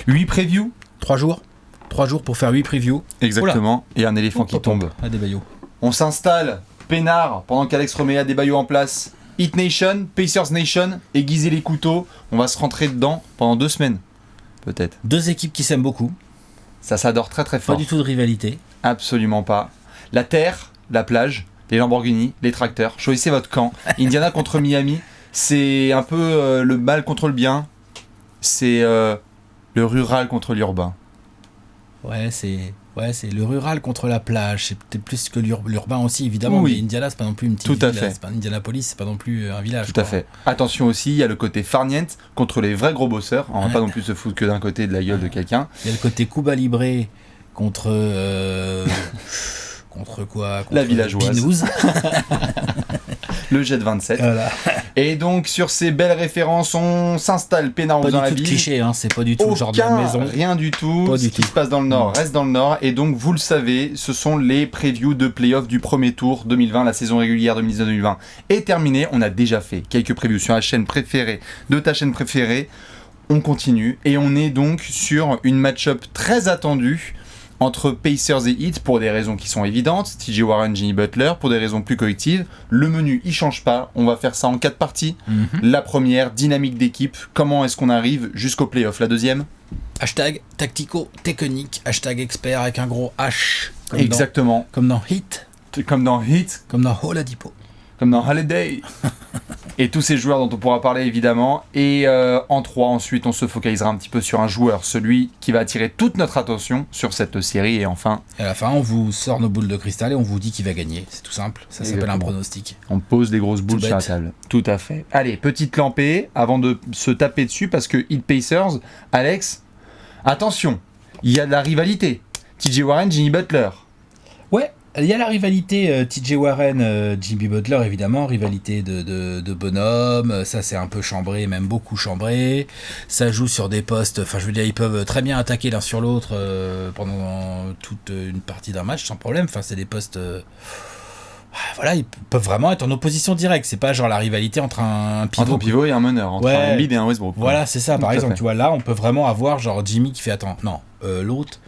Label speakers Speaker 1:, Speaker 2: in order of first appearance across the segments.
Speaker 1: 8 previews.
Speaker 2: 3 jours. 3 jours pour faire 8 previews.
Speaker 1: Exactement. Et un éléphant qui tombe.
Speaker 2: Adebayo.
Speaker 1: On s'installe, peinard, pendant qu'Alex remet Adebayo en place. Heat Nation, Pacers Nation, aiguiser les couteaux. On va se rentrer dedans pendant 2 semaines. Peut-être.
Speaker 2: 2 équipes qui s'aiment beaucoup.
Speaker 1: Ça s'adore très très fort.
Speaker 2: Pas du tout de rivalité.
Speaker 1: Absolument pas. La terre, la plage, les Lamborghini, les tracteurs. Choisissez votre camp. Indiana contre Miami, c'est un peu le mal contre le bien. C'est le rural contre l'urbain.
Speaker 2: Ouais, c'est le rural contre la plage. C'est peut-être plus que l'urbain aussi, évidemment. Oui. Mais Indiana, c'est pas non plus une petite ville.
Speaker 1: Fait.
Speaker 2: C'est pas Indianapolis, c'est pas non plus un village.
Speaker 1: Tout à fait. Attention aussi, il y a le côté farniente contre les vrais gros bosseurs. On va pas non plus se foutre que d'un côté de la gueule de quelqu'un.
Speaker 2: Il y a le côté Cuba Libre contre... contre quoi contre
Speaker 1: la villageoise.
Speaker 2: Binous.
Speaker 1: Le jet de 27. Voilà. Et donc, sur ces belles références, on s'installe peinard dans la ville.
Speaker 2: Pas du tout cliché, hein, c'est pas du tout le genre de la maison.
Speaker 1: Rien du tout. Ce qui se passe dans le Nord reste dans le Nord. Et donc, vous le savez, ce sont les previews de playoffs du premier tour 2020. La saison régulière 2019-2020 est terminée. On a déjà fait quelques previews sur la chaîne préférée de ta chaîne préférée. On continue. Et on est donc sur une match-up très attendue entre Pacers et Heat pour des raisons qui sont évidentes, TJ Warren, Jimmy Butler, pour des raisons plus collectives. Le menu, il change pas, on va faire ça en 4 parties. La première, dynamique d'équipe, comment est-ce qu'on arrive jusqu'au playoff. La deuxième,
Speaker 2: hashtag tactico-technique, hashtag expert avec un gros H.
Speaker 1: Exactement.
Speaker 2: Comme dans Heat.
Speaker 1: Comme dans Heat.
Speaker 2: Comme dans Oladipo.
Speaker 1: Comme dans Holiday. Et tous ces joueurs dont on pourra parler évidemment. Et en 3, ensuite, on se focalisera un petit peu sur un joueur, celui qui va attirer toute notre attention sur cette série. Et enfin...
Speaker 2: Et à la fin, on vous sort nos boules de cristal et on vous dit qui va gagner. C'est tout simple. Ça s'appelle un pronostic.
Speaker 1: On pose des grosses boules sur la table. Tout à fait. Allez, petite lampée avant de se taper dessus parce que Heat Pacers, Alex, attention, il y a de la rivalité. TJ Warren, Jimmy Butler.
Speaker 2: Ouais. Il y a la rivalité TJ Warren, Jimmy Butler, évidemment, rivalité de bonhomme, ça c'est un peu chambré, même beaucoup chambré, ça joue sur des postes, enfin je veux dire, ils peuvent très bien attaquer l'un sur l'autre pendant toute une partie d'un match sans problème, enfin c'est des postes... voilà, ils peuvent vraiment être en opposition directe, c'est pas genre la rivalité entre un pivot...
Speaker 1: Entre un pivot et un meneur, entre un Embiid et un Westbrook.
Speaker 2: Voilà, c'est ça, par exemple, tu vois, là on peut vraiment avoir genre Jimmy qui fait, attends, non, l'autre...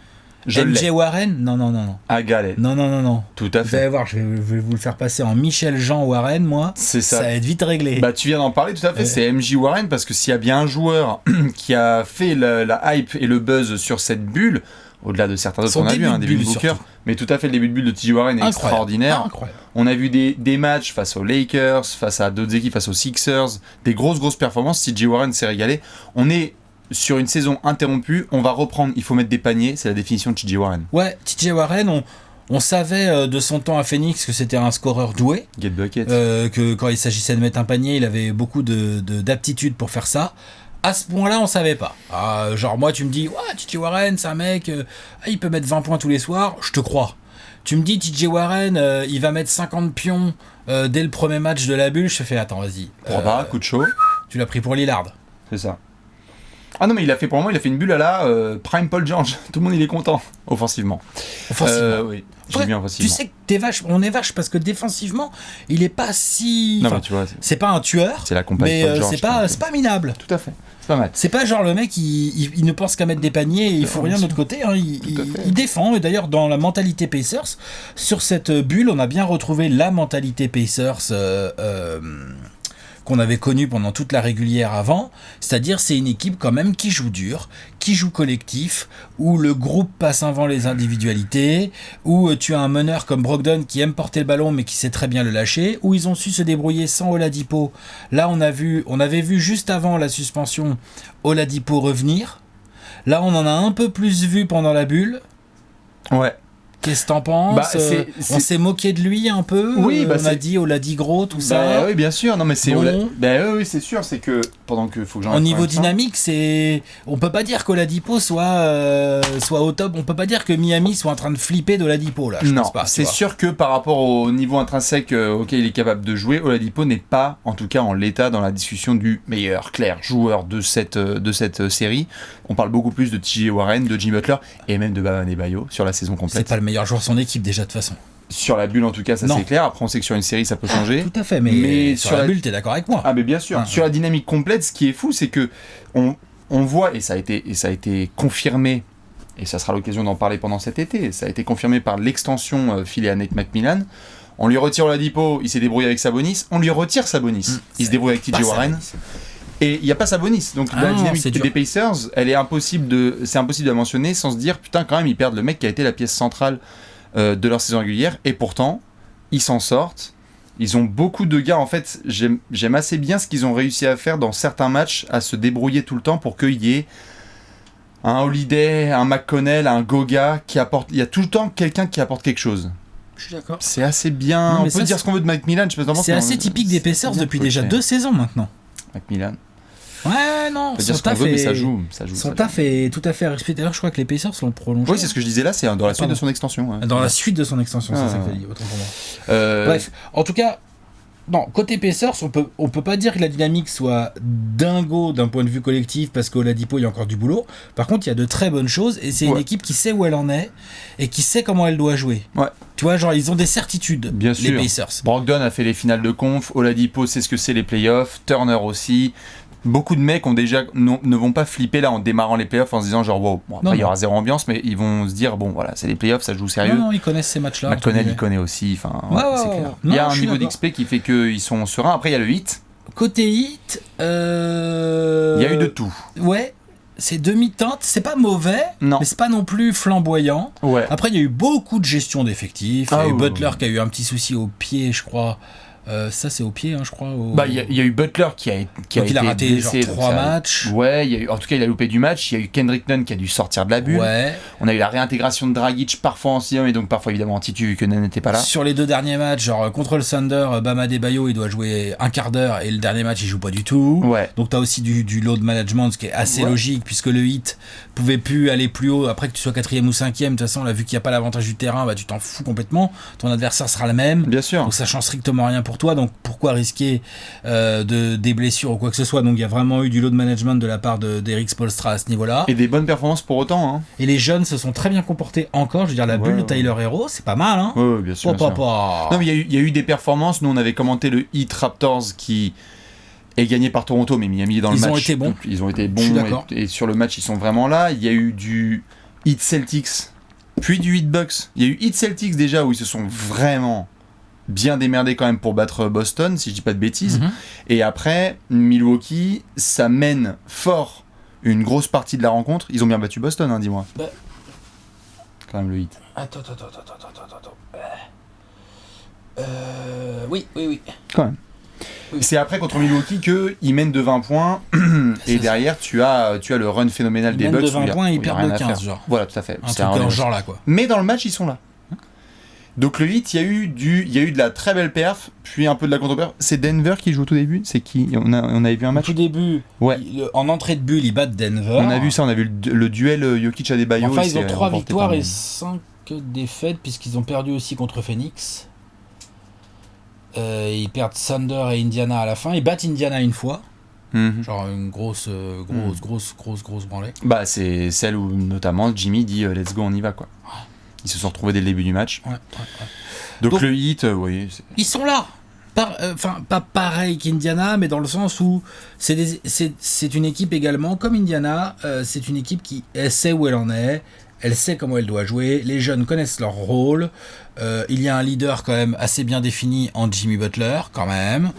Speaker 2: MJ Warren ? Non.
Speaker 1: À galette.
Speaker 2: Non.
Speaker 1: Tout à fait.
Speaker 2: Vous allez voir, je vais vous le faire passer en Michel Jean Warren, moi.
Speaker 1: C'est ça.
Speaker 2: Ça va être vite réglé.
Speaker 1: Bah, tu viens d'en parler, tout à fait. C'est MJ Warren, parce que s'il y a bien un joueur qui a fait la hype et le buzz sur cette bulle, au-delà de certains autres qu'on a vu, début de Booker, mais tout à fait, le début de bulle de TJ Warren est extraordinaire.
Speaker 2: Incroyable.
Speaker 1: On a vu des matchs face aux Lakers, face à d'autres équipes, face aux Sixers, des grosses performances. TJ Warren s'est régalé. On est sur une saison interrompue, on va reprendre, il faut mettre des paniers, c'est la définition de TJ Warren.
Speaker 2: Ouais, TJ Warren, on savait de son temps à Phoenix que c'était un scoreur doué.
Speaker 1: Get bucket.
Speaker 2: Que quand il s'agissait de mettre un panier, il avait beaucoup d'aptitude pour faire ça. À ce point-là, on savait pas. Genre moi, tu me dis, ouais, TJ Warren, c'est un mec, il peut mettre 20 points tous les soirs, je te crois. Tu me dis, TJ Warren, il va mettre 50 pions dès le premier match de la bulle, je te fais, attends, vas-y.
Speaker 1: Coup de chaud.
Speaker 2: Tu l'as pris pour Lillard.
Speaker 1: C'est ça. Ah non, mais il a fait une bulle à la Prime Paul George. Tout le monde il est content offensivement. Oui, je dis bien offensivement.
Speaker 2: Tu sais que on est vache parce que défensivement, il est pas si.
Speaker 1: Non, mais tu vois,
Speaker 2: c'est pas un tueur.
Speaker 1: C'est la compagne
Speaker 2: mais
Speaker 1: Paul George,
Speaker 2: c'est pas minable.
Speaker 1: Tout à fait. C'est pas mal.
Speaker 2: C'est pas genre le mec il ne pense qu'à mettre des paniers et il faut rien de l'autre côté. Hein. Il défend. Et d'ailleurs dans la mentalité Pacers, sur cette bulle, on a bien retrouvé la mentalité Pacers. Qu'on avait connu pendant toute la régulière avant, c'est-à-dire c'est une équipe quand même qui joue dur, qui joue collectif, où le groupe passe avant les individualités, où tu as un meneur comme Brogdon qui aime porter le ballon mais qui sait très bien le lâcher, où ils ont su se débrouiller sans Oladipo. Là on avait vu juste avant la suspension Oladipo revenir, là on en a un peu plus vu pendant la bulle.
Speaker 1: Ouais.
Speaker 2: Qu'est-ce que t'en penses ? On s'est moqué de lui un peu.
Speaker 1: Oui,
Speaker 2: on a dit Oladigro, tout ça.
Speaker 1: Oui, bien sûr. Non, mais c'est
Speaker 2: bon.
Speaker 1: Oui, c'est sûr. C'est que pendant que faut que j'en.
Speaker 2: Au niveau dynamique, on peut pas dire qu'Oladipo soit au top. On peut pas dire que Miami soit en train de flipper d'Oladipo là. Je pense pas.
Speaker 1: C'est sûr que par rapport au niveau intrinsèque auquel il est capable de jouer, Oladipo n'est pas, en tout cas en l'état, dans la discussion du meilleur joueur de cette série. On parle beaucoup plus de TJ Warren, de Jimmy Butler et même de Bam Adebayo sur la saison complète.
Speaker 2: C'est pas le meilleur joueur de son équipe déjà de toute façon.
Speaker 1: Sur la bulle en tout cas, ça c'est clair. Après on sait que sur une série ça peut changer.
Speaker 2: Tout à fait, mais sur la bulle t'es d'accord avec moi.
Speaker 1: Ah mais bien sûr. Sur la dynamique complète, ce qui est fou, c'est que on voit, et ça a été confirmé, et ça sera l'occasion d'en parler pendant cet été, ça a été confirmé par l'extension filée à Nate McMillan. On lui retire Oladipo, il s'est débrouillé avec Sabonis, on lui retire Sabonis, il se débrouille avec TJ Warren. Et il n'y a pas Sabonis, donc la dynamique des Pacers, c'est impossible de la mentionner sans se dire, putain, quand même, ils perdent le mec qui a été la pièce centrale de leur saison régulière, et pourtant, ils s'en sortent. Ils ont beaucoup de gars, en fait, j'aime assez bien ce qu'ils ont réussi à faire dans certains matchs, à se débrouiller tout le temps pour qu'il y ait un Holiday, un McConnell, un Goga qui apporte. Il y a tout le temps quelqu'un qui apporte quelque chose.
Speaker 2: Je suis d'accord.
Speaker 1: C'est assez bien. On peut dire ce qu'on veut de McMillan.
Speaker 2: C'est assez typique des Pacers depuis déjà 2 saisons maintenant.
Speaker 1: McMillan.
Speaker 2: Ouais, non,
Speaker 1: on peut dire ce qu'on veut, mais ça joue.
Speaker 2: Son taf est tout à fait respecté. D'ailleurs, je crois que les Pacers l'ont prolongé.
Speaker 1: Oui, c'est ce que je disais là, c'est dans la suite de son extension. Ouais.
Speaker 2: Dans la suite de son extension, c'est ça que j'ai dit, autant pour moi. Bref, en tout cas, non, côté Pacers, on peut pas dire que la dynamique soit dingo d'un point de vue collectif parce qu'Oladipo, il y a encore du boulot. Par contre, il y a de très bonnes choses et c'est une équipe qui sait où elle en est et qui sait comment elle doit jouer. Ouais. Tu vois, genre, ils ont des certitudes,
Speaker 1: bien
Speaker 2: les
Speaker 1: sûr.
Speaker 2: Pacers.
Speaker 1: Brogdon a fait les finales de conf, Oladipo sait ce que c'est les playoffs, Turner aussi. Beaucoup de mecs ne vont pas flipper là en démarrant les playoffs en se disant genre wow, bon, après il y aura zéro ambiance, mais ils vont se dire bon voilà, c'est les playoffs, ça joue sérieux.
Speaker 2: Non, ils connaissent ces matchs-là.
Speaker 1: McConnell il connaît aussi, enfin c'est clair. Il y a un niveau d'XP qui fait qu'ils sont sereins. Après il y a le hit.
Speaker 2: Côté hit, il y
Speaker 1: a eu de tout.
Speaker 2: Ouais. C'est demi-teinte, c'est pas mauvais, mais c'est pas non plus flamboyant. Ouais. Après, il y a eu beaucoup de gestion d'effectifs. Il y a eu Butler qui a eu un petit souci au pied, je crois. Ça, c'est au pied, hein, je crois.
Speaker 1: Il y a eu Butler qui a été
Speaker 2: raté
Speaker 1: blessé,
Speaker 2: genre 3 matchs.
Speaker 1: Ouais, en tout cas, il a loupé du match. Il y a eu Kendrick Nunn qui a dû sortir de la bulle. Ouais. On a eu la réintégration de Dragic, parfois en sixième, et donc parfois évidemment en titu, vu que Nunn n'était pas là.
Speaker 2: Sur les 2 derniers matchs, genre contre le Thunder, Bam Adebayo, il doit jouer un quart d'heure, et le dernier match, il joue pas du tout. Ouais. Donc t'as aussi du load management, ce qui est assez logique, puisque le hit pouvait plus aller plus haut. Après que tu sois 4e ou 5e, de toute façon, là, vu qu'il n'y a pas l'avantage du terrain, bah, tu t'en fous complètement. Ton adversaire sera le même.
Speaker 1: Bien sûr.
Speaker 2: Donc ça change strictement rien pour toi. Donc pourquoi risquer des blessures ou quoi que ce soit. Donc il y a vraiment eu du load management de la part d'Eric Spoelstra à ce niveau-là.
Speaker 1: Et des bonnes performances pour autant. Hein.
Speaker 2: Et les jeunes se sont très bien comportés encore. Je veux dire, la bulle de Tyler Hero, c'est pas mal. Hein.
Speaker 1: Oui, bien sûr. Non, mais il y a eu des performances. Nous, on avait commenté le Heat Raptors qui est gagné par Toronto, mais Miami est dans le match.
Speaker 2: Ils ont été bons.
Speaker 1: Ils ont été bons et sur le match, ils sont vraiment là. Il y a eu du Heat Celtics, puis du Heat Bucks. Il y a eu Heat Celtics déjà où ils se sont vraiment bien démerdé quand même pour battre Boston, si je dis pas de bêtises. Et après, Milwaukee, ça mène fort une grosse partie de la rencontre. Ils ont bien battu Boston, hein, dis-moi. Quand même le hit.
Speaker 2: Attends. Oui.
Speaker 1: Quand même. Oui. C'est après contre Milwaukee qu'ils mènent de 20 points et derrière tu as le run phénoménal des Bucks.
Speaker 2: Ils mènent de 20 points et ils perdent de 15 genre.
Speaker 1: Voilà, tout à fait.
Speaker 2: Un truc dans ce genre là quoi.
Speaker 1: Mais dans le match, ils sont là. Donc le hit, il y a eu de la très belle perf, puis un peu de la contre-perf. C'est Denver qui joue au tout début. C'est qui on avait vu un match.
Speaker 2: Au tout début, en entrée de bulle, ils battent Denver.
Speaker 1: On a vu ça, on a vu le duel Jokic-Adebayo.
Speaker 2: Enfin, ils ont 3 victoires et 5 défaites, puisqu'ils ont perdu aussi contre Phoenix. Ils perdent Thunder et Indiana à la fin. Ils battent Indiana une fois. Genre une grosse branlée.
Speaker 1: Bah, c'est celle où notamment Jimmy dit let's go, on y va quoi. Ouais. Ils se sont retrouvés dès le début du match. Ouais. Donc le hit, oui.
Speaker 2: Ils sont là. Pas pareil qu'Indiana, mais dans le sens où c'est une équipe également, comme Indiana, c'est une équipe qui sait où elle en est, elle sait comment elle doit jouer, les jeunes connaissent leur rôle, il y a un leader quand même assez bien défini en Jimmy Butler, quand même.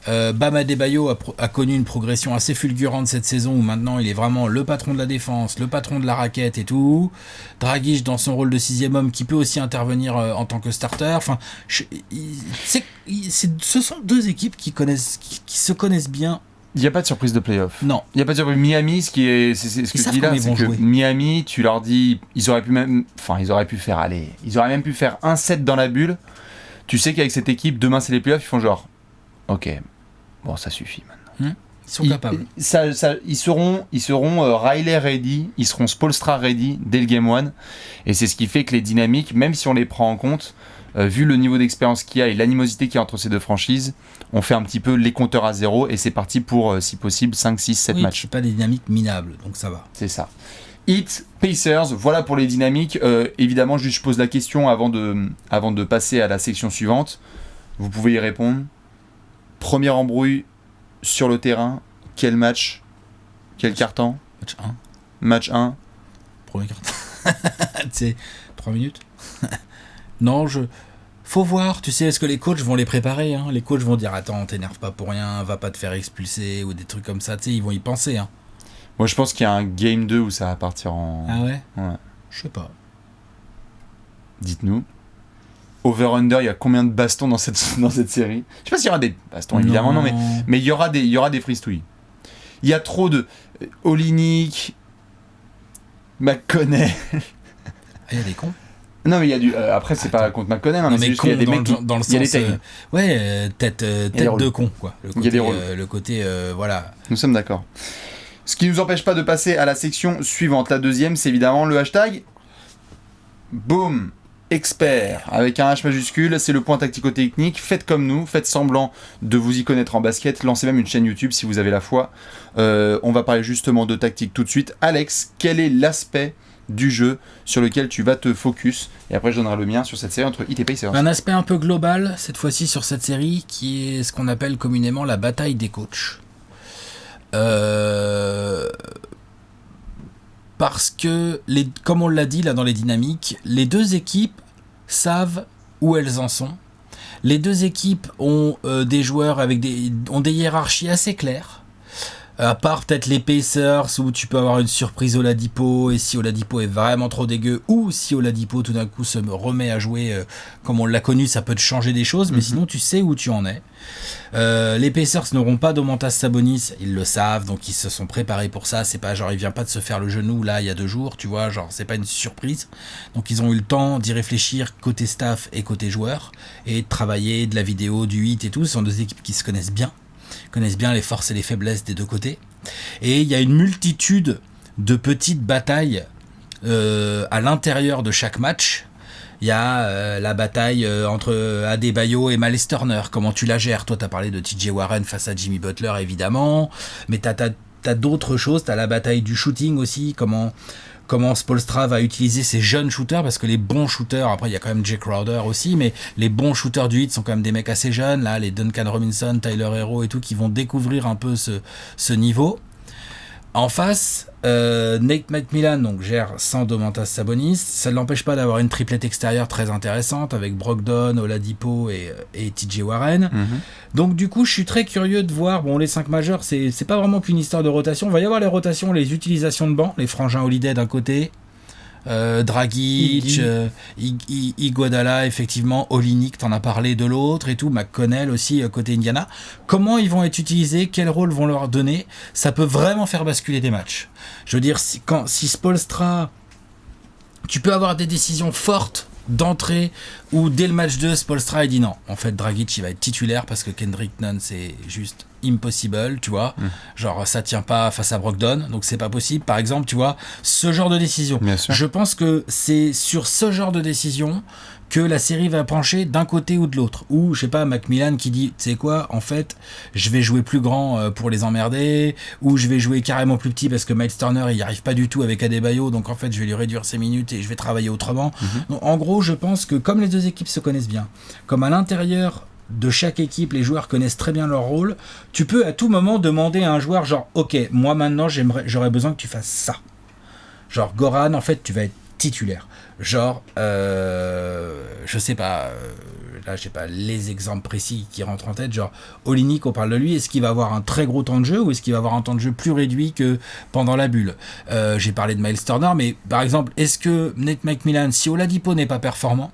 Speaker 2: Bam Adebayo a connu une progression assez fulgurante cette saison où maintenant il est vraiment le patron de la défense, le patron de la raquette et tout. Dragic dans son rôle de 6e homme qui peut aussi intervenir en tant que starter. Enfin, ce sont 2 équipes qui se connaissent bien.
Speaker 1: Il n'y a pas de surprise de playoff.
Speaker 2: Non.
Speaker 1: Il n'y a pas de surprise. Miami, c'est ce que je dis là, c'est que Miami, tu leur dis, ils auraient même pu faire un set dans la bulle. Tu sais qu'avec cette équipe, demain c'est les playoffs, ils font genre, ok, bon ça suffit maintenant.
Speaker 2: Ils sont capables.
Speaker 1: Ils seront Riley ready, ils seront Spoelstra ready dès le game 1. Et c'est ce qui fait que les dynamiques, même si on les prend en compte, vu le niveau d'expérience qu'il y a et l'animosité qu'il y a entre ces 2 franchises, on fait un petit peu les compteurs à zéro et c'est parti pour, si possible, 5, 6, 7 matchs.
Speaker 2: C'est pas des dynamiques minables, donc ça va.
Speaker 1: C'est ça. Heat, Pacers, voilà pour les dynamiques. Évidemment, juste je pose la question avant de passer à la section suivante. Vous pouvez y répondre. Première embrouille sur le terrain, quel match, quel carton?
Speaker 2: Match 1.
Speaker 1: Match 1.
Speaker 2: Premier quart. Tu sais, 3 minutes. Non, faut voir, tu sais, est-ce que les coachs vont les préparer, hein. Les coachs vont dire, attends, t'énerve pas pour rien, va pas te faire expulser, ou des trucs comme ça, tu sais, ils vont y penser, hein.
Speaker 1: Moi, je pense qu'il y a un game 2 où ça va partir en...
Speaker 2: Ah ouais?
Speaker 1: Ouais.
Speaker 2: Je sais pas.
Speaker 1: Dites-nous. Over-under, il y a combien de bastons dans cette série? Je sais pas s'il y aura des bastons, évidemment, non, mais il y aura des fristouilles. Il y a trop de... Olynyk, McConnell...
Speaker 2: Il y a des cons.
Speaker 1: Non, mais il y a du... après, c'est pas contre McConnell, hein, mais c'est juste qu'il y a des mecs
Speaker 2: dans le
Speaker 1: il y a des
Speaker 2: sens...
Speaker 1: tags.
Speaker 2: Tête de con, quoi.
Speaker 1: Il y a des rôles.
Speaker 2: Le côté, voilà.
Speaker 1: Nous sommes d'accord. Ce qui ne nous empêche pas de passer à la section suivante. La deuxième, c'est évidemment le hashtag... Boom expert avec un H majuscule, c'est le point tactico-technique. Faites comme nous, faites semblant de vous y connaître en basket, lancez même une chaîne YouTube si vous avez la foi. On va parler justement de tactique tout de suite. Alex, quel est l'aspect du jeu sur lequel tu vas te focus? Et après je donnerai le mien sur cette série entre Heat et Pacers.
Speaker 2: Un aspect un peu global cette fois-ci sur cette série qui est ce qu'on appelle communément la bataille des coachs. Parce que, comme on l'a dit là dans les dynamiques, les deux équipes savent où elles en sont. Les deux équipes ont des joueurs ont des hiérarchies assez claires. À part peut-être les Pacers où tu peux avoir une surprise Oladipo, et si Oladipo est vraiment trop dégueu, ou si Oladipo tout d'un coup se remet à jouer comme on l'a connu, ça peut te changer des choses, mais sinon tu sais où tu en es. Les Pacers n'auront pas Domantas Sabonis, ils le savent, donc ils se sont préparés pour ça. C'est pas genre il vient pas de se faire le genou là il y a 2 jours, tu vois, genre c'est pas une surprise. Donc ils ont eu le temps d'y réfléchir côté staff et côté joueurs, et de travailler de la vidéo, du hit et tout. Ce sont deux équipes qui se connaissent bien les forces et les faiblesses des deux côtés. Et il y a une multitude de petites batailles à l'intérieur de chaque match. Il y a la bataille entre Adebayo et Miles Turner. Comment tu la gères? Toi, tu as parlé de TJ Warren face à Jimmy Butler, évidemment. Mais t'as d'autres choses. Tu as la bataille du shooting aussi. Comment Spoelstra va utiliser ces jeunes shooters, parce que les bons shooters, après il y a quand même Jay Crowder aussi, mais les bons shooters du hit sont quand même des mecs assez jeunes, là, les Duncan Robinson, Tyler Hero et tout, qui vont découvrir un peu ce niveau. En face, Nate McMillan donc, gère sans Domantas Sabonis. Ça ne l'empêche pas d'avoir une triplette extérieure très intéressante avec Brogdon, Oladipo et TJ Warren. Donc du coup, je suis très curieux de voir, les 5 majeurs, c'est pas vraiment qu'une histoire de rotation. Il va y avoir les rotations, les utilisations de banc, les frangins Holiday d'un côté, Dragic, Iguodala, effectivement, Olynyk, t'en as parlé, de l'autre et tout, McConnell aussi côté Indiana. Comment ils vont être utilisés, quel rôle vont leur donner, ça peut vraiment faire basculer des matchs. Je veux dire, si Spoelstra, tu peux avoir des décisions fortes d'entrée où dès le match 2 Spoelstra il dit non, en fait Dragic il va être titulaire parce que Kendrick Nunn c'est juste impossible, tu vois, genre ça tient pas face à Brogdon, donc c'est pas possible, par exemple, tu vois, ce genre de décision. Je pense que c'est sur ce genre de décision que la série va pencher d'un côté ou de l'autre, ou je sais pas, Macmillan qui dit, tu sais quoi, en fait je vais jouer plus grand pour les emmerder, ou je vais jouer carrément plus petit parce que Miles Turner il y arrive pas du tout avec Adebayo, donc en fait je vais lui réduire ses minutes et je vais travailler autrement. Donc, en gros, je pense que comme les deux équipes se connaissent bien, comme à l'intérieur de chaque équipe, les joueurs connaissent très bien leur rôle, tu peux à tout moment demander à un joueur genre, ok, moi maintenant j'aurais besoin que tu fasses ça. Genre Goran, en fait tu vas être titulaire. Genre, je sais pas, là j'ai pas les exemples précis qui rentrent en tête, genre Olynyk, on parle de lui, est-ce qu'il va avoir un très gros temps de jeu ou est-ce qu'il va avoir un temps de jeu plus réduit que pendant la bulle? J'ai parlé de Miles Turner, mais par exemple, est-ce que Nate McMillan, si Oladipo n'est pas performant,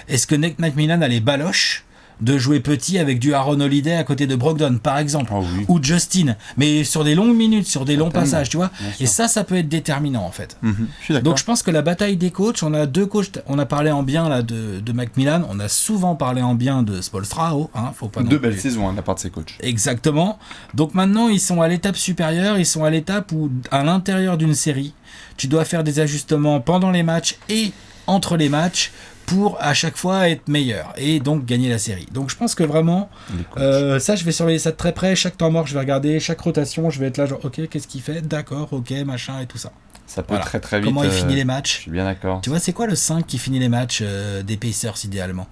Speaker 2: est-ce que Nate McMillan a les baloches de jouer petit avec du Aaron Holiday à côté de Brogdon, par exemple, ou Justin, mais sur des longues minutes, sur des longs passages, tu vois, et ça peut être déterminant en fait.
Speaker 1: Je suis d'accord.
Speaker 2: Donc je pense que la bataille des coachs, on a 2 coachs, on a parlé en bien là de Macmillan, on a souvent parlé en bien de Spoelstra, faut pas
Speaker 1: 2 belles saisons de la part de ses coachs.
Speaker 2: Exactement. Donc maintenant ils sont à l'étape supérieure, ils sont à l'étape où à l'intérieur d'une série, tu dois faire des ajustements pendant les matchs et entre les matchs pour à chaque fois être meilleur et donc gagner la série. Donc je pense que vraiment ça je vais surveiller ça de très près, chaque temps mort je vais regarder, chaque rotation je vais être là genre ok, qu'est-ce qu'il fait, d'accord, ok, machin et tout ça.
Speaker 1: Ça peut très très vite.
Speaker 2: Comment il finit les matchs.
Speaker 1: Je suis bien d'accord.
Speaker 2: Tu vois, c'est quoi le 5 qui finit les matchs des Pacers idéalement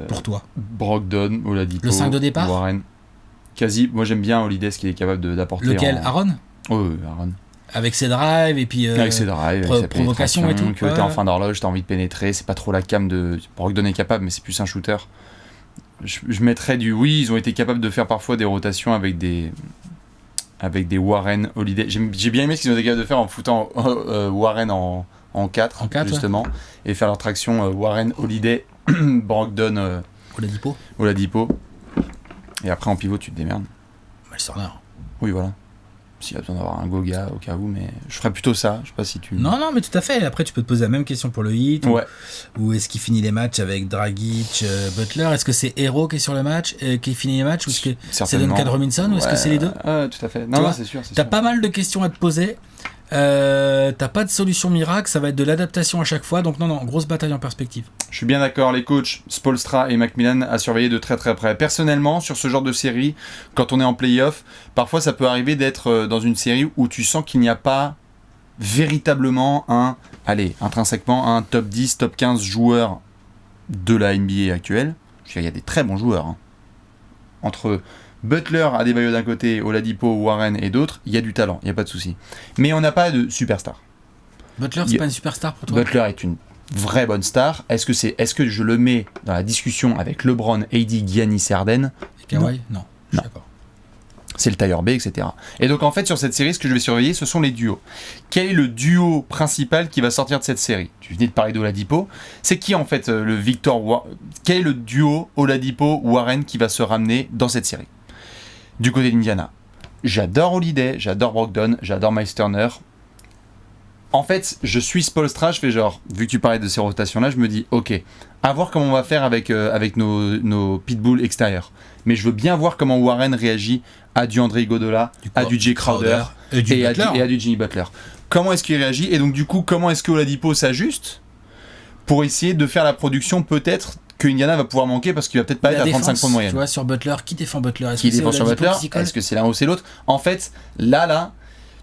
Speaker 2: pour toi?
Speaker 1: Brogdon, Oladipo,
Speaker 2: le 5 de départ,
Speaker 1: Warren. Quasi, moi j'aime bien Holiday, ce qu'il est capable d'apporter.
Speaker 2: Lequel Aaron?
Speaker 1: Oui, Aaron.
Speaker 2: Avec ses drives et puis
Speaker 1: avec ses drives, avec sa
Speaker 2: provocation et tout.
Speaker 1: Que t'es en fin d'horloge, t'as envie de pénétrer, c'est pas trop la cam de... Brogdon est capable, mais c'est plus un shooter. Je mettrais du... Oui, ils ont été capables de faire parfois des rotations avec des Warren, Holiday. J'ai bien aimé ce qu'ils ont été capables de faire en foutant Warren en 4, justement, et faire leur traction Warren, Holiday, Brogdon, Oladipo. Et après en pivot, tu te démerdes.
Speaker 2: Miles Turner.
Speaker 1: Oui, voilà. S'il y a besoin d'avoir un Goga au cas où, mais je ferais plutôt ça. Je sais pas si tu...
Speaker 2: Non, mais tout à fait. Après, tu peux te poser la même question pour le Heat.
Speaker 1: Ouais.
Speaker 2: Ou est-ce qu'il finit les matchs avec Dragic, Butler? Est-ce que c'est Hero qui est sur le match, qui finit les matchs? Ou est-ce que c'est Duncan Robinson? Ou est-ce que c'est les deux?
Speaker 1: Tout à fait. Non, c'est sûr.
Speaker 2: T'as pas mal de questions à te poser. T'as pas de solution miracle. Ça va être de l'adaptation à chaque fois. Donc non, grosse bataille en perspective.
Speaker 1: Je suis bien d'accord, les coachs Spoelstra et McMillan à surveiller de très très près. Personnellement, sur ce genre de série, quand on est en play-off, parfois ça peut arriver d'être dans une série où tu sens qu'il n'y a pas véritablement intrinsèquement un top 10, top 15 joueur de la NBA actuelle. Il y a des très bons joueurs. Hein. Entre Butler, Adebayo d'un côté, Oladipo, Warren et d'autres, il y a du talent, il n'y a pas de souci. Mais on n'a pas de superstar.
Speaker 2: Butler, c'est pas une superstar pour toi?
Speaker 1: Butler est une vraie bonne star. Est-ce que je le mets dans la discussion avec LeBron, AD, Giannis, Harden?
Speaker 2: Et Kawhi? Non. D'accord.
Speaker 1: C'est le Tyler Bay, etc. Et donc en fait sur cette série, ce que je vais surveiller, ce sont les duos. Quel est le duo principal qui va sortir de cette série? Tu venais de parler d'Oladipo. C'est qui en fait quel est le duo Oladipo-Warren qui va se ramener dans cette série? Du côté d'Indiana, j'adore Holiday, j'adore Brogdon, j'adore Miles Turner. En fait, je suis Spoelstra, je fais genre, vu que tu parlais de ces rotations-là, je me dis, ok, à voir comment on va faire avec nos pitbulls extérieurs. Mais je veux bien voir comment Warren réagit à du André Iguodala, à du Jay Crowder et à du Jimmy Butler. Comment est-ce qu'il réagit? Et donc du coup, comment est-ce que Oladipo s'ajuste pour essayer de faire la production peut-être que Indiana va pouvoir manquer parce qu'il va peut-être pas être à 35 points de moyenne.
Speaker 2: Tu vois, sur Butler, qui défend Butler?
Speaker 1: Qui défend sur Butler? Est-ce que c'est l'un ou c'est l'autre? En fait, là,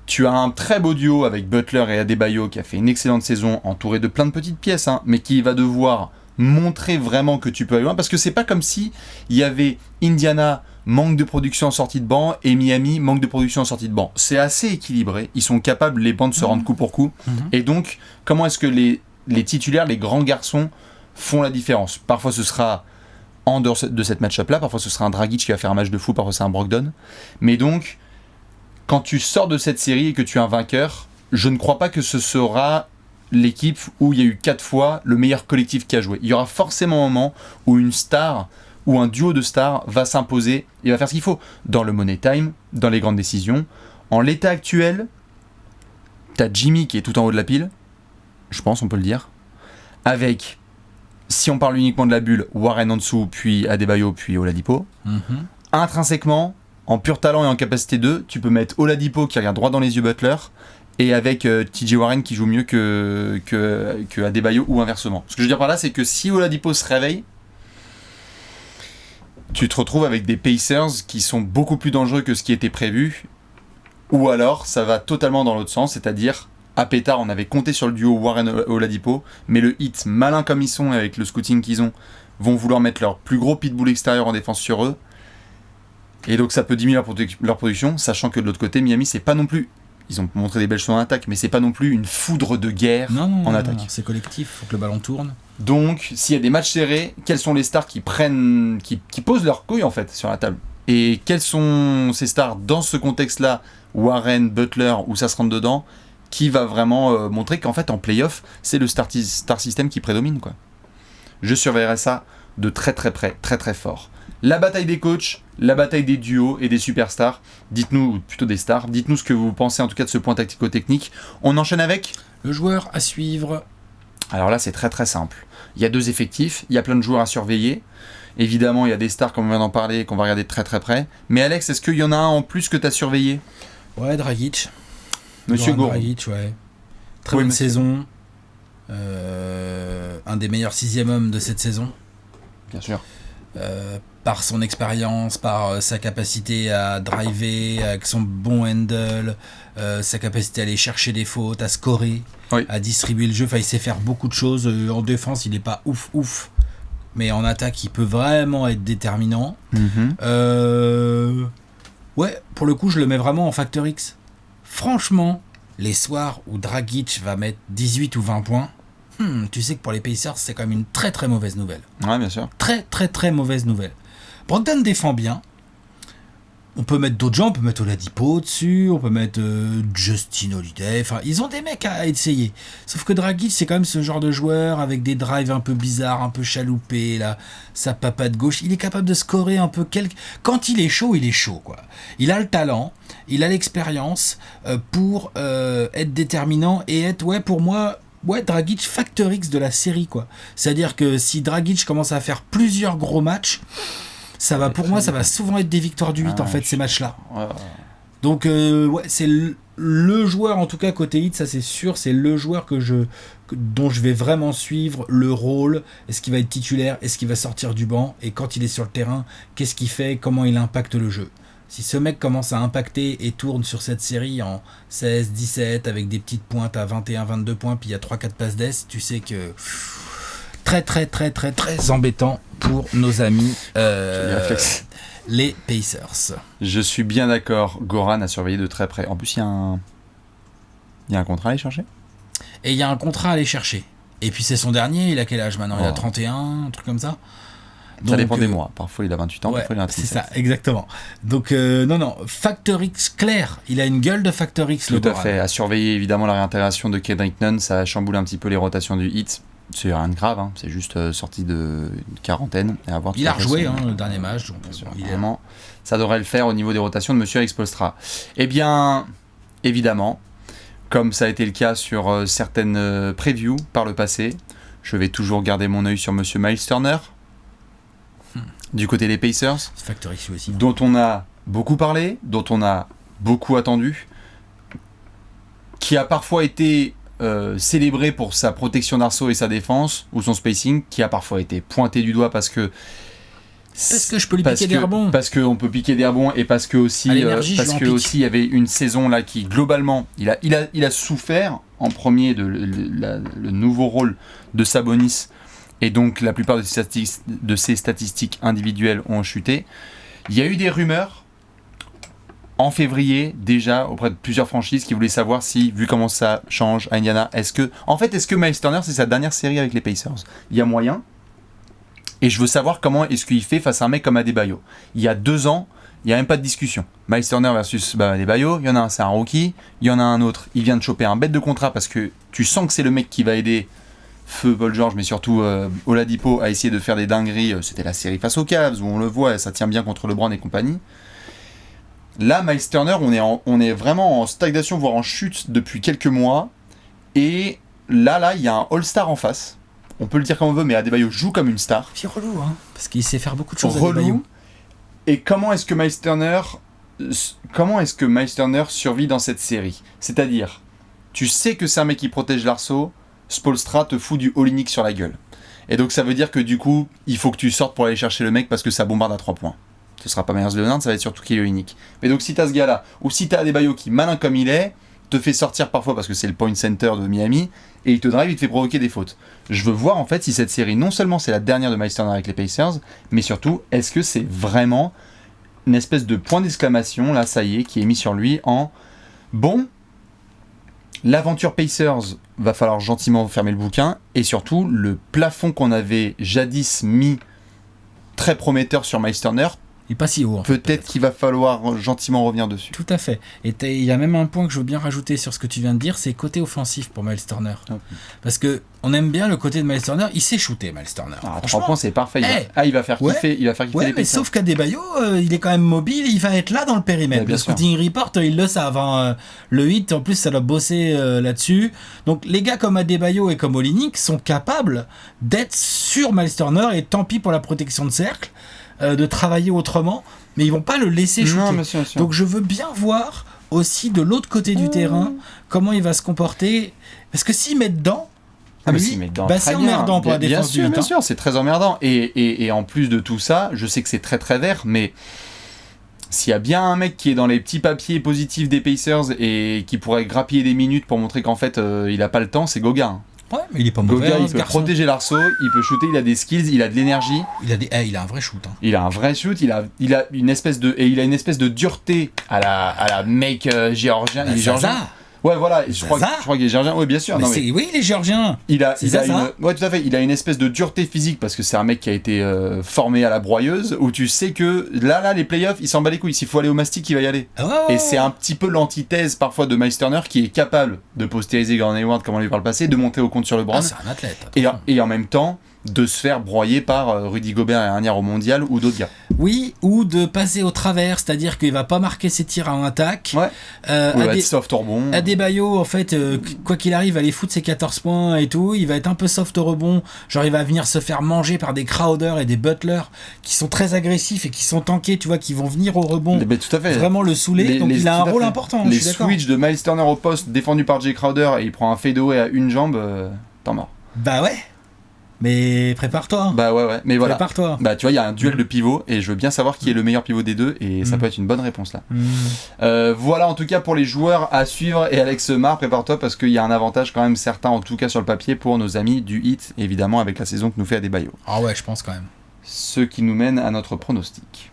Speaker 1: tu as un très beau duo avec Butler et Adebayo qui a fait une excellente saison, entouré de plein de petites pièces, mais qui va devoir montrer vraiment que tu peux aller loin, parce que c'est pas comme si il y avait Indiana manque de production en sortie de banc et Miami manque de production en sortie de banc. C'est assez équilibré, ils sont capables les bancs de se rendre coup pour coup, et donc comment est-ce que les titulaires, les grands garçons font la différence? Parfois ce sera en dehors de cette match-up là, parfois ce sera un Dragic qui va faire un match de fou, parfois c'est un Brogdon, mais donc quand tu sors de cette série et que tu es un vainqueur, je ne crois pas que ce sera l'équipe où il y a eu 4 fois le meilleur collectif qui a joué. Il y aura forcément un moment où une star ou un duo de stars va s'imposer et va faire ce qu'il faut. Dans le money time, dans les grandes décisions. En l'état actuel, t'as Jimmy qui est tout en haut de la pile, je pense, on peut le dire. Avec, si on parle uniquement de la bulle, Warren en dessous, puis Adebayo, puis Oladipo. Intrinsèquement, en pur talent et en capacité 2, tu peux mettre Oladipo qui regarde droit dans les yeux Butler, et avec TJ Warren qui joue mieux que Adebayo ou inversement. Ce que je veux dire par là, c'est que si Oladipo se réveille, tu te retrouves avec des Pacers qui sont beaucoup plus dangereux que ce qui était prévu, ou alors ça va totalement dans l'autre sens, c'est-à-dire à pétard, on avait compté sur le duo Warren-Oladipo, mais le Heat, malin comme ils sont avec le scouting qu'ils ont, vont vouloir mettre leur plus gros pitbull extérieur en défense sur eux, et donc ça peut diminuer leur production, sachant que de l'autre côté, Miami, c'est pas non plus... Ils ont montré des belles choses en attaque, mais c'est pas non plus une foudre de guerre en attaque.
Speaker 2: Non, c'est collectif, faut que le ballon tourne.
Speaker 1: Donc, s'il y a des matchs serrés, quelles sont les stars qui posent leur couille en fait sur la table? Et quelles sont ces stars dans ce contexte-là, Warren, Butler, où ça se rentre dedans, qui va vraiment montrer qu'en fait en play-off, c'est le star system qui prédomine, quoi. Je surveillerai ça de très très près, très très fort. La bataille des coachs, la bataille des duos et des superstars. Dites-nous, ou plutôt des stars, dites-nous ce que vous pensez en tout cas de ce point tactico-technique. On enchaîne avec
Speaker 2: le joueur à suivre.
Speaker 1: Alors là, c'est très très simple. Il y a 2 effectifs, il y a plein de joueurs à surveiller. Évidemment, il y a des stars, comme on vient d'en parler, qu'on va regarder de très très près. Mais Alex, est-ce qu'il y en a un en plus que tu as surveillé?
Speaker 2: Ouais, Dragic.
Speaker 1: Monsieur Gourou.
Speaker 2: Dragic, ouais. Très bonne saison. Un des meilleurs 6e hommes de cette saison.
Speaker 1: Bien sûr.
Speaker 2: Par son expérience, par sa capacité à driver, avec son bon handle, sa capacité à aller chercher des fautes, à scorer, à distribuer le jeu. Enfin, il sait faire beaucoup de choses. En défense, il n'est pas ouf. Mais en attaque, il peut vraiment être déterminant. Ouais, pour le coup, je le mets vraiment en facteur X. Franchement, les soirs où Dragic va mettre 18 ou 20 points, tu sais que pour les Pacers, c'est quand même une très très mauvaise nouvelle.
Speaker 1: Ouais, bien sûr.
Speaker 2: Très très très mauvaise nouvelle. Brogdon défend bien. On peut mettre d'autres gens, on peut mettre Oladipo dessus, on peut mettre Justin Holiday. Enfin, ils ont des mecs à essayer. Sauf que Dragic, c'est quand même ce genre de joueur avec des drives un peu bizarres, un peu chaloupés, là, sa papade gauche. Il est capable de scorer un peu Quand il est chaud, quoi. Il a le talent, il a l'expérience pour être déterminant et être, pour moi, Dragic Factor X de la série, quoi. C'est-à-dire que si Dragic commence à faire plusieurs gros matchs, ça va souvent être des victoires du 8 en fait, ces matchs-là. Ouais. Donc c'est le joueur, en tout cas côté hit, ça c'est sûr, c'est le joueur dont je vais vraiment suivre le rôle. Est-ce qu'il va être titulaire, est-ce qu'il va sortir du banc, et quand il est sur le terrain, qu'est-ce qu'il fait, comment il impacte le jeu. Si ce mec commence à impacter et tourne sur cette série en 16, 17 avec des petites pointes à 21, 22 points, puis il y a 3-4 passes d'ess, tu sais que très très très très très embêtant pour nos amis les Pacers.
Speaker 1: Je suis bien d'accord, Goran a surveillé de très près. En plus, il y a un contrat à aller chercher.
Speaker 2: Et il y a un contrat à aller chercher. Et puis c'est son dernier, il a quel âge maintenant ? Il a 31, un truc comme ça.
Speaker 1: Ça dépend des mois. Parfois il a 28 ans, parfois il a 37.
Speaker 2: C'est ça, exactement. Donc non, Factor X clair. Il a une gueule de Factor X.
Speaker 1: Tout à fait. À surveiller évidemment la réintégration de Kendrick Nunn, ça a chamboulé un petit peu les rotations du Heat. C'est rien de grave, hein. C'est juste sorti de quarantaine. Et
Speaker 2: il a rejoué le dernier match. Donc,
Speaker 1: vraiment, ça devrait le faire au niveau des rotations de Monsieur Alex Spoelstra. Eh bien, évidemment, comme ça a été le cas sur certaines previews par le passé, je vais toujours garder mon œil sur Monsieur Miles Turner, du côté des Pacers,
Speaker 2: aussi,
Speaker 1: dont on a beaucoup parlé, dont on a beaucoup attendu, qui a parfois été célébré pour sa protection d'arceau et sa défense, ou son spacing, qui a parfois été pointé du doigt parce que
Speaker 2: je peux lui piquer des rebonds.
Speaker 1: Parce qu'on peut piquer des rebonds et parce que aussi il y avait une saison là qui globalement il a souffert en premier le nouveau rôle de Sabonis, et donc la plupart de ses statistiques individuelles ont chuté. Il y a eu des rumeurs en février déjà auprès de plusieurs franchises qui voulaient savoir si, vu comment ça change à Indiana, est-ce que Miles Turner c'est sa dernière série avec les Pacers ? Il y a moyen. Et je veux savoir comment est-ce qu'il fait face à un mec comme Adebayo. Il y a 2 ans, il n'y a même pas de discussion. Miles Turner versus Adebayo, il y en a un, c'est un rookie, il y en a un autre, il vient de choper un bête de contrat parce que tu sens que c'est le mec qui va aider feu Paul George, mais surtout Oladipo à essayer de faire des dingueries. C'était la série face aux Cavs où on le voit, ça tient bien contre LeBron et compagnie. Là, Miles Turner, on est vraiment en stagnation, voire en chute depuis quelques mois. Et là, il y a un All-Star en face. On peut le dire comme on veut, mais Adebayo joue comme une star.
Speaker 2: Puis relou, hein, parce qu'il sait faire beaucoup de choses.
Speaker 1: Relou. Et comment est-ce que Miles Turner survit dans cette série ? C'est-à-dire, tu sais que c'est un mec qui protège l'arceau, Spoelstra te fout du all-in sur la gueule. Et donc ça veut dire que du coup, il faut que tu sortes pour aller chercher le mec parce que ça bombarde à 3 points. Ce sera pas Myers Leonard, ça va être surtout Kelly Olynyk. Mais donc si t'as ce gars-là, ou si t'as Adebayo qui, malin comme il est, te fait sortir parfois parce que c'est le point center de Miami, et il te drive, il te fait provoquer des fautes. Je veux voir en fait si cette série, non seulement c'est la dernière de Miles Turner avec les Pacers, mais surtout, est-ce que c'est vraiment une espèce de point d'exclamation, là ça y est, qui est mis sur lui en bon, l'aventure Pacers, va falloir gentiment fermer le bouquin, et surtout, le plafond qu'on avait jadis mis très prometteur sur Miles Turner,
Speaker 2: il est pas si haut.
Speaker 1: Peut-être qu'il va falloir gentiment revenir dessus.
Speaker 2: Tout à fait. Et il y a même un point que je veux bien rajouter sur ce que tu viens de dire, c'est côté offensif pour Miles Turner. Okay. Parce que on aime bien le côté de Miles Turner. Il sait shooter, Miles Turner.
Speaker 1: 3 points, c'est parfait. Il va faire kiffer. Il va faire kiffer les
Speaker 2: mais Pacers. Sauf qu'Adebayo, il est quand même mobile. Il va être là dans le périmètre. Le scouting report, ils le savent. Hein. Le 8, en plus, ça doit bosser là-dessus. Donc les gars comme Adebayo et comme Olynyk sont capables d'être sur Miles Turner, et tant pis pour la protection de cercle, de travailler autrement, mais ils vont pas le laisser shooter.
Speaker 1: Non, monsieur.
Speaker 2: Donc je veux bien voir aussi de l'autre côté du terrain comment il va se comporter, parce que s'il met dedans, c'est emmerdant pour la défense du 8.
Speaker 1: Bien sûr, c'est très emmerdant. Et en plus de tout ça, je sais que c'est très très vert, mais s'il y a bien un mec qui est dans les petits papiers positifs des Pacers et qui pourrait grappiller des minutes pour montrer qu'en fait il a pas le temps, c'est Goga.
Speaker 2: Ouais, mais il est pas mauvais.
Speaker 1: Goga, il peut protéger l'arceau, il peut shooter, il a des skills, il a de l'énergie.
Speaker 2: Il a un vrai shoot. Hein.
Speaker 1: Il a un vrai shoot, il a une espèce de dureté à la mec géorgien. Ouais, voilà, je crois
Speaker 2: Zaza.
Speaker 1: qu'il est géorgien. Oui, bien sûr.
Speaker 2: Mais
Speaker 1: Non, mais
Speaker 2: oui, les Géorgiens.
Speaker 1: il a
Speaker 2: C'est ça.
Speaker 1: ouais, tout à fait. Il a une espèce de dureté physique parce que c'est un mec qui a été formé à la broyeuse où tu sais que là, les playoffs, il s'en bat les couilles. S'il faut aller au mastic, il va y aller.
Speaker 2: Oh.
Speaker 1: Et c'est un petit peu l'antithèse parfois de Miles Turner qui est capable de postériser Gordon Hayward comme on l'a vu par le passé, de monter au compte sur le bronze.
Speaker 2: C'est un athlète.
Speaker 1: Et en même temps de se faire broyer par Rudy Gobert et dernière au mondial ou d'autres gars.
Speaker 2: Oui, ou de passer au travers, c'est-à-dire qu'il va pas marquer ses tirs en attaque.
Speaker 1: Ouais. Ou il va être soft au rebond.
Speaker 2: Adebayo, en fait, quoi qu'il arrive, va aller foutre ses 14 points et tout. Il va être un peu soft au rebond. Genre, il va venir se faire manger par des Crowder et des Butler qui sont très agressifs et qui sont tankés, tu vois, qui vont venir au rebond.
Speaker 1: Mais tout à fait.
Speaker 2: Vraiment le saouler. Donc, il a un rôle important.
Speaker 1: Les switches de Miles Turner au poste défendu par Jay Crowder et il prend un fadeaway à une jambe, t'en mort.
Speaker 2: Bah ouais. Mais prépare-toi.
Speaker 1: Bah ouais, mais voilà.
Speaker 2: Prépare-toi.
Speaker 1: Bah tu vois, il y a un duel de pivots et je veux bien savoir qui est le meilleur pivot des deux et ça peut être une bonne réponse là. Voilà en tout cas pour les joueurs à suivre et Alex Mar, prépare-toi parce qu'il y a un avantage quand même certain en tout cas sur le papier pour nos amis du Heat, évidemment avec la saison que nous fait Adebayo.
Speaker 2: Ah ouais, je pense quand même.
Speaker 1: Ce qui nous mène à notre pronostic.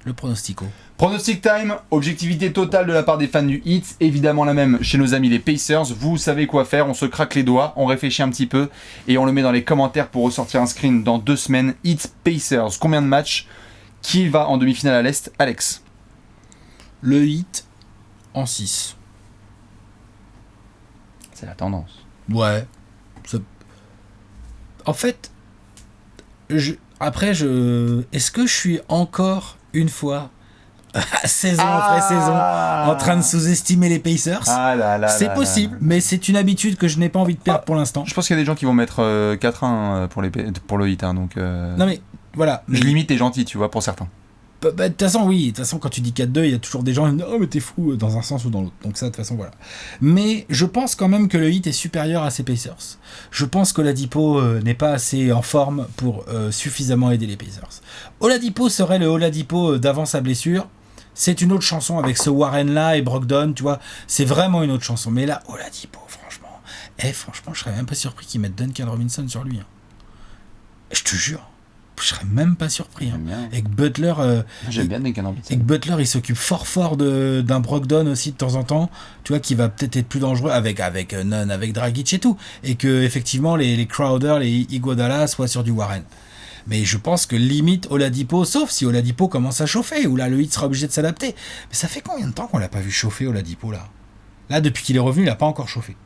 Speaker 2: Le pronostico.
Speaker 1: Pronostic time, objectivité totale de la part des fans du Heat, évidemment la même chez nos amis les Pacers, vous savez quoi faire, on se craque les doigts, on réfléchit un petit peu et on le met dans les commentaires pour ressortir un screen dans 2 semaines. Heat Pacers, combien de matchs? Qui va en demi-finale à l'Est? Alex?
Speaker 2: Le Heat en 6.
Speaker 1: C'est la tendance.
Speaker 2: Ouais. En fait, est-ce que je suis encore une fois saison après saison en train de sous-estimer les Pacers? C'est possible, mais c'est une habitude que je n'ai pas envie de perdre pour l'instant.
Speaker 1: Je pense qu'il y a des gens qui vont mettre 4-1 pour le Heat, hein, donc
Speaker 2: non mais voilà.
Speaker 1: Je limite et gentil, tu vois, pour certains.
Speaker 2: De toute façon, oui. De toute façon, quand tu dis 4-2, il y a toujours des gens qui disent « Oh, mais t'es fou » dans un sens ou dans l'autre. Donc ça, de toute façon, voilà. Mais je pense quand même que le Heat est supérieur à ces Pacers. Je pense qu'Oladipo n'est pas assez en forme pour suffisamment aider les Pacers. Oladipo serait le Oladipo d'avant sa blessure. C'est une autre chanson avec ce Warren-là et Brogdon, tu vois. C'est vraiment une autre chanson. Mais là, Oladipo, franchement, je serais même pas surpris qu'ils mettent Duncan Robinson sur lui. Hein. Je te jure. Je serais même pas surpris. Hein. Et que Butler.
Speaker 1: J'aime bien Duncan Robinson.
Speaker 2: Et que Butler, il s'occupe fort d'un Brogdon aussi de temps en temps. Tu vois, qui va peut-être être plus dangereux avec Nunn, avec Dragic et tout. Et que, effectivement, les Crowder, les Iguodala soient sur du Warren. Mais je pense que limite Oladipo, sauf si Oladipo commence à chauffer, où là, le Heat sera obligé de s'adapter. Mais ça fait combien de temps qu'on l'a pas vu chauffer, Oladipo, là? Là, depuis qu'il est revenu, il a pas encore chauffé.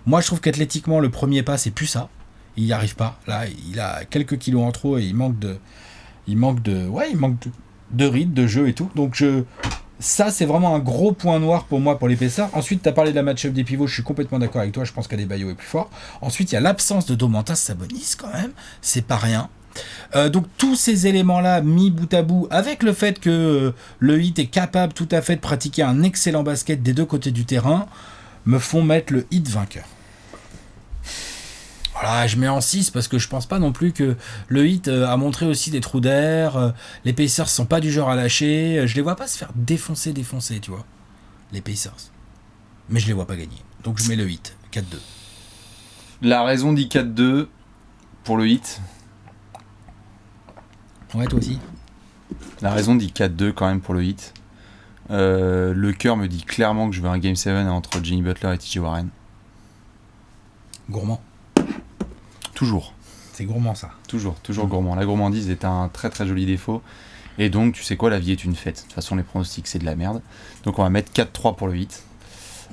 Speaker 2: Moi, je trouve qu'athlétiquement, le premier pas, c'est plus ça. Il n'y arrive pas. Là, il a quelques kilos en trop et il manque de rythme, de jeu et tout. Donc ça, c'est vraiment un gros point noir pour moi pour les Pacers. Ensuite, tu as parlé de la match-up des pivots. Je suis complètement d'accord avec toi. Je pense qu'Adebayo est plus fort. Ensuite, il y a l'absence de Domantas Sabonis quand même. C'est pas rien. Donc tous ces éléments-là mis bout à bout, avec le fait que le Heat est capable tout à fait de pratiquer un excellent basket des deux côtés du terrain, me font mettre le Heat vainqueur. Voilà, je mets en 6 parce que je pense pas non plus que le Heat a montré aussi des trous d'air. Les Pacers sont pas du genre à lâcher. Je les vois pas se faire défoncer, tu vois. Les Pacers. Mais je les vois pas gagner. Donc je mets le Heat, 4-2.
Speaker 1: La raison dit 4-2 pour le Heat.
Speaker 2: Ouais, toi aussi.
Speaker 1: La raison dit 4-2 quand même pour le Heat. Le cœur me dit clairement que je veux un Game 7 entre Jimmy Butler et TJ Warren.
Speaker 2: Gourmand.
Speaker 1: Toujours.
Speaker 2: C'est gourmand ça.
Speaker 1: Toujours gourmand. La gourmandise est un très très joli défaut. Et donc, tu sais quoi, la vie est une fête. De toute façon, les pronostics, c'est de la merde. Donc, on va mettre 4-3 pour le Heat.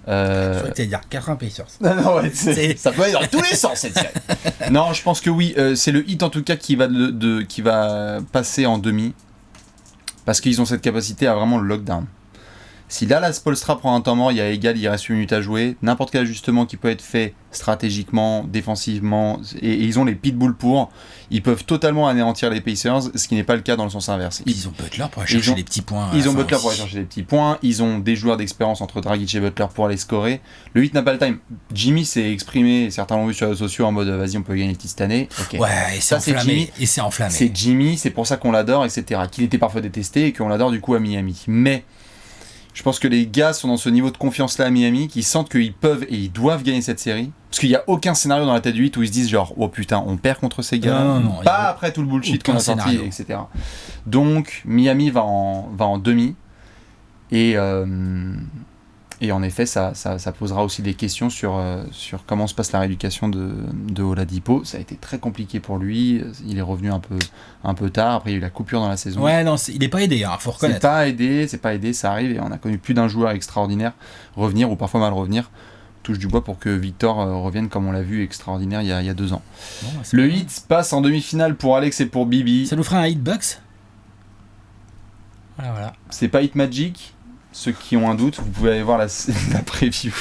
Speaker 2: Je crois que t'allais dire 4-1 Pacers.
Speaker 1: Non, ouais, ça peut aller dans tous les sens, cette série. Non, je pense que oui. C'est le Heat, en tout cas, qui va passer en demi. Parce qu'ils ont cette capacité à vraiment le lockdown. Si là, Spoelstra prend un temps mort, il y a égal, il reste 1 minute à jouer. N'importe quel ajustement qui peut être fait stratégiquement, défensivement, et ils ont les pitbulls pour. Ils peuvent totalement anéantir les Pacers, ce qui n'est pas le cas dans le sens inverse.
Speaker 2: Ils ont Butler pour aller chercher les petits points.
Speaker 1: Ils ont Butler pour aller chercher les petits points. Ils ont des joueurs d'expérience entre Dragic et Butler pour aller scorer. Le Heat n'a pas le time. Jimmy s'est exprimé, certains l'ont vu sur les réseaux sociaux en mode vas-y, on peut gagner le titre cette année. Okay.
Speaker 2: Ouais, et c'est enflammé. Et c'est enflammé.
Speaker 1: C'est Jimmy, c'est pour ça qu'on l'adore, etc. Qu'il était parfois détesté et qu'on l'adore du coup à Miami. Mais je pense que les gars sont dans ce niveau de confiance-là à Miami, qui sentent qu'ils peuvent et ils doivent gagner cette série. Parce qu'il n'y a aucun scénario dans la tête du 8 où ils se disent genre, oh putain, on perd contre ces gars.
Speaker 2: Non,
Speaker 1: pas après tout le bullshit qu'on a sorti, etc. Donc, Miami va en demi. Et Et en effet, ça posera aussi des questions sur comment se passe la rééducation de Oladipo. Ça a été très compliqué pour lui. Il est revenu un peu tard. Après, il y a eu la coupure dans la saison.
Speaker 2: Ouais, non, il n'est pas aidé, faut reconnaître.
Speaker 1: C'est pas aidé, ça arrive. Et on a connu plus d'un joueur extraordinaire revenir ou parfois mal revenir. Touche du bois pour que Victor revienne, comme on l'a vu, extraordinaire il y a 2 ans. Bon, le Heat passe en demi-finale pour Alex et pour Bibi.
Speaker 2: Ça nous fera un Heat Bucks. Voilà.
Speaker 1: C'est pas Heat Magic. Ceux qui ont un doute, vous pouvez aller voir la preview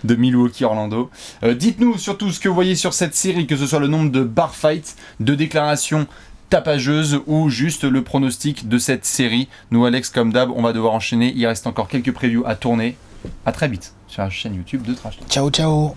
Speaker 1: de Milwaukee Orlando. Dites-nous surtout ce que vous voyez sur cette série, que ce soit le nombre de bar fights, de déclarations tapageuses ou juste le pronostic de cette série. Nous, Alex, comme d'hab, on va devoir enchaîner. Il reste encore quelques previews à tourner. À très vite sur la chaîne YouTube de Trash Talk.
Speaker 2: Ciao, ciao.